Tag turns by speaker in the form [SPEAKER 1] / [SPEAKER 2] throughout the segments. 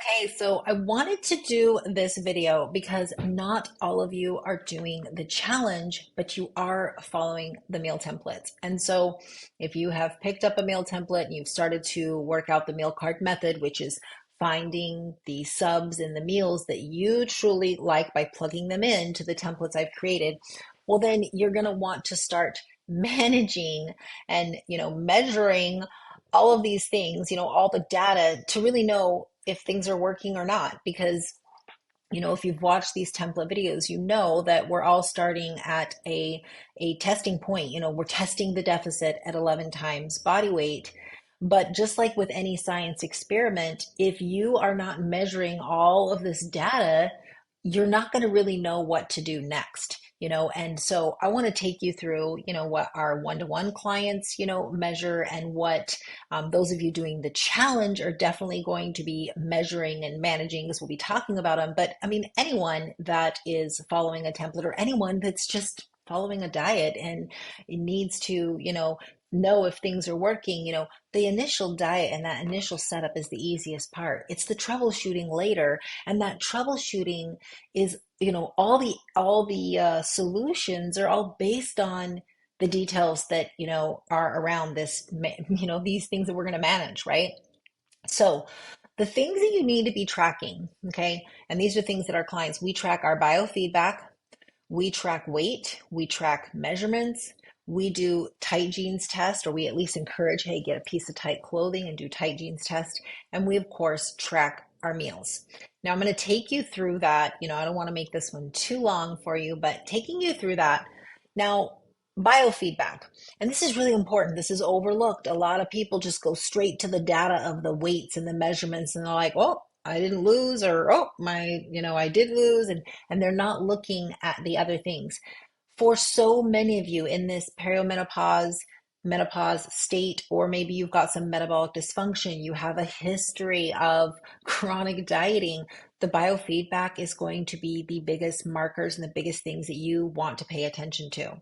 [SPEAKER 1] Hey, so I wanted to do this video because not all of you are doing the challenge, but you are following the meal templates. And so if you have picked up a meal template and you've started to work out the meal card method, which is finding the subs and the meals that you truly like by plugging them into the templates I've created, well, then you're going to want to start managing and, measuring all of these things, all the data to really know if things are working or not. Because, if you've watched these template videos, you know that we're all starting at a testing point. We're testing the deficit at 11 times body weight. But just like with any science experiment, if you are not measuring all of this data, you're not going to really know what to do next. And so I want to take you through, what our one-to-one clients, measure, and what those of you doing the challenge are definitely going to be measuring and managing, because we'll be talking about them. But I mean, anyone that is following a template, or anyone that's just following a diet and needs to, know if things are working, the initial diet and that initial setup is the easiest part. It's the troubleshooting later. And that troubleshooting is, all the solutions are all based on the details that, are around this, these things that we're going to manage, right? So the things that you need to be tracking, okay, and these are things that our clients, we track our biofeedback, we track weight, we track measurements, we do tight jeans test, or we at least encourage, hey, get a piece of tight clothing and do tight jeans test. And we, of course, track our meals. Now, I'm going to take you through that. I don't want to make this one too long for you, but taking you through that. Now, biofeedback. And this is really important. This is overlooked. A lot of people just go straight to the data of the weights and the measurements, and they're like, well, I didn't lose, or oh, I did lose, and they're not looking at the other things. For so many of you in this perimenopause, menopause state, or maybe you've got some metabolic dysfunction, you have a history of chronic dieting, the biofeedback is going to be the biggest markers and the biggest things that you want to pay attention to.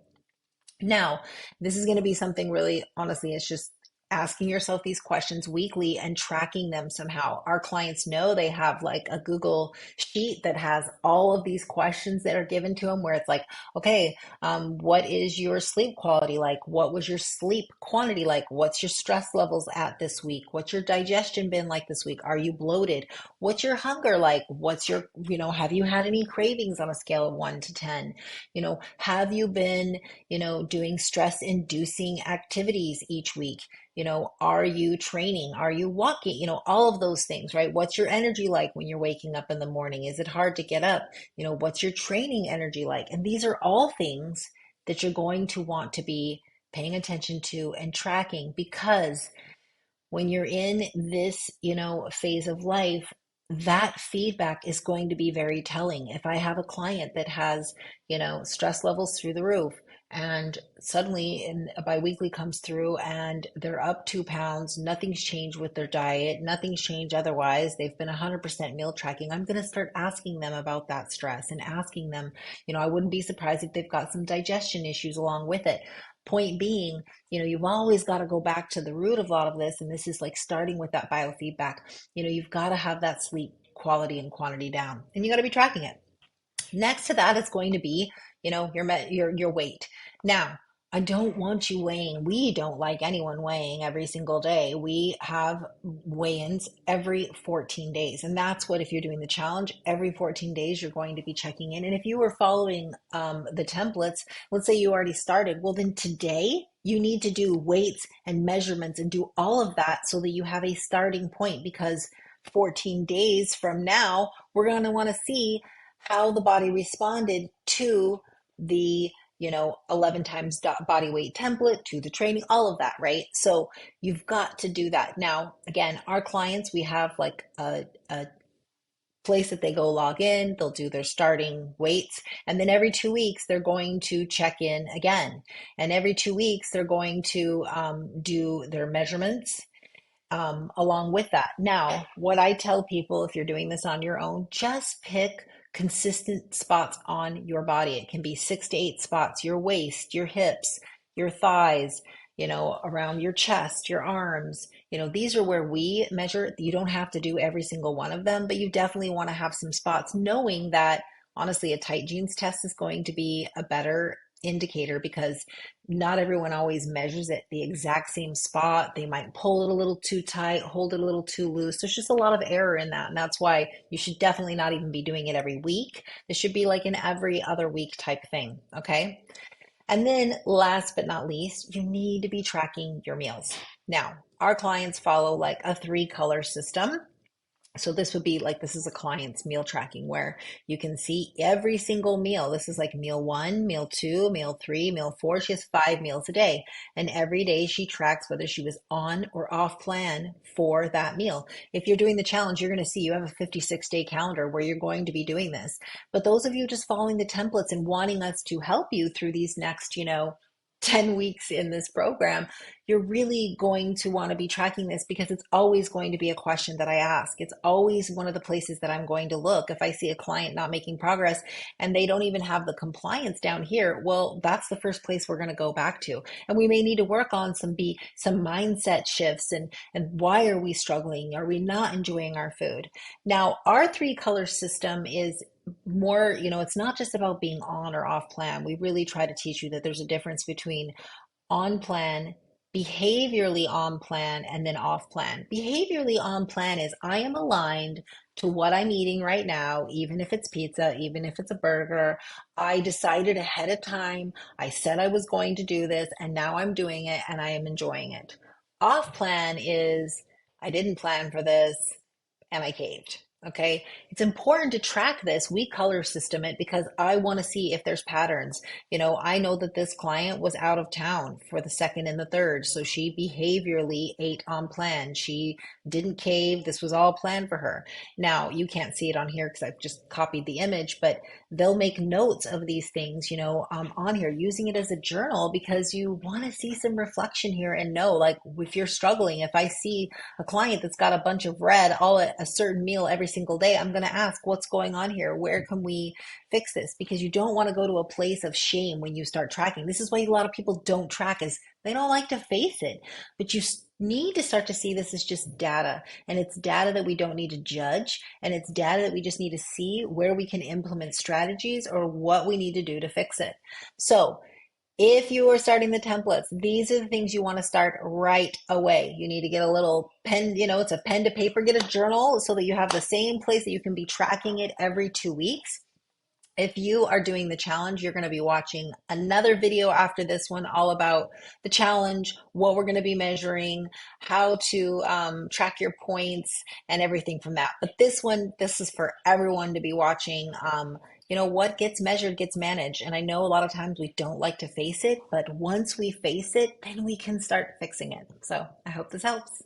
[SPEAKER 1] Now, this is going to be something really, honestly, it's just asking yourself these questions weekly and tracking them somehow. Our clients know they have like a Google sheet that has all of these questions that are given to them, where it's like, okay, what is your sleep quality like? What was your sleep quantity like? What's your stress levels at this week? What's your digestion been like this week? Are you bloated? What's your hunger like? What's your, have you had any cravings on a scale of 1 to 10? Have you been, doing stress inducing activities each week? Are you training? Are you walking? All of those things, right? What's your energy like when you're waking up in the morning? Is it hard to get up? What's your training energy like? And these are all things that you're going to want to be paying attention to and tracking, because when you're in this, phase of life, that feedback is going to be very telling. If I have a client that has, stress levels through the roof, and suddenly a biweekly comes through and they're up 2 pounds, nothing's changed with their diet, nothing's changed otherwise, they've been 100% meal tracking, I'm going to start asking them about that stress and asking them, I wouldn't be surprised if they've got some digestion issues along with it. Point being, you've always got to go back to the root of a lot of this. And this is like starting with that biofeedback. You've got to have that sleep quality and quantity down, and you got to be tracking it. Next to that is going to be, your weight. Now, I don't want you weighing. We don't like anyone weighing every single day. We have weigh-ins every 14 days. And that's what, if you're doing the challenge, every 14 days, you're going to be checking in. And if you were following the templates, let's say you already started, well, then today you need to do weights and measurements and do all of that so that you have a starting point, because 14 days from now, we're going to want to see how the body responded to the 11 times body weight template, to the training, all of that, right? So you've got to do that. Now, again, our clients, we have like a place that they go log in, they'll do their starting weights, and then every 2 weeks they're going to check in again, and every 2 weeks they're going to do their measurements along with that. Now, what I tell people, if you're doing this on your own, just pick consistent spots on your body. It can be 6 to 8 spots: your waist, your hips, your thighs, around your chest, your arms, these are where we measure. You don't have to do every single one of them, but you definitely want to have some spots, knowing that honestly, a tight jeans test is going to be a better indicator because not everyone always measures it the exact same spot. They might pull it a little too tight, hold it a little too loose. There's just a lot of error in that. And that's why you should definitely not even be doing it every week. This should be like an every other week type thing. Okay. And then last but not least, you need to be tracking your meals. Now, our clients follow like a 3-color system. So this would be like, this is a client's meal tracking where you can see every single meal. This is like meal 1, meal 2, meal 3, meal 4. She has 5 meals a day. And every day she tracks whether she was on or off plan for that meal. If you're doing the challenge, you're going to see you have a 56-day calendar where you're going to be doing this. But those of you just following the templates and wanting us to help you through these next, 10 weeks in this program, you're really going to want to be tracking this because it's always going to be a question that I ask. It's always one of the places that I'm going to look. If I see a client not making progress and they don't even have the compliance down here, well, that's the first place we're going to go back to. And we may need to work on some mindset shifts and why are we struggling? Are we not enjoying our food? Now, our 3-color system is more, it's not just about being on or off plan. We really try to teach you that there's a difference between on plan, behaviorally on plan, and then off plan. Behaviorally on plan is I am aligned to what I'm eating right now, even if it's pizza, even if it's a burger. I decided ahead of time. I said I was going to do this, and now I'm doing it, and I am enjoying it. Off plan is I didn't plan for this, and I caved. Okay. It's important to track this. We color system it because I want to see if there's patterns. I know that this client was out of town for the 2nd and the 3rd. So she behaviorally ate on plan. She didn't cave. This was all planned for her. Now you can't see it on here because I've just copied the image, but they'll make notes of these things, on here, using it as a journal because you want to see some reflection here and know, like, if you're struggling, if I see a client that's got a bunch of red all at a certain meal every single day, I'm going to ask, what's going on here? Where can we fix this? Because you don't want to go to a place of shame when you start tracking. This is why a lot of people don't track, is they don't like to face it. But you need to start to see this as just data, and it's data that we don't need to judge, and it's data that we just need to see where we can implement strategies or what we need to do to fix it. So if you are starting the templates, these are the things you want to start right away. You need to get a little pen, it's a pen to paper, get a journal so that you have the same place that you can be tracking it every 2 weeks. If you are doing the challenge, you're going to be watching another video after this one all about the challenge, what we're going to be measuring, how to track your points and everything from that. But this is for everyone to be watching. What gets measured gets managed. And I know a lot of times we don't like to face it, but once we face it, then we can start fixing it. So I hope this helps.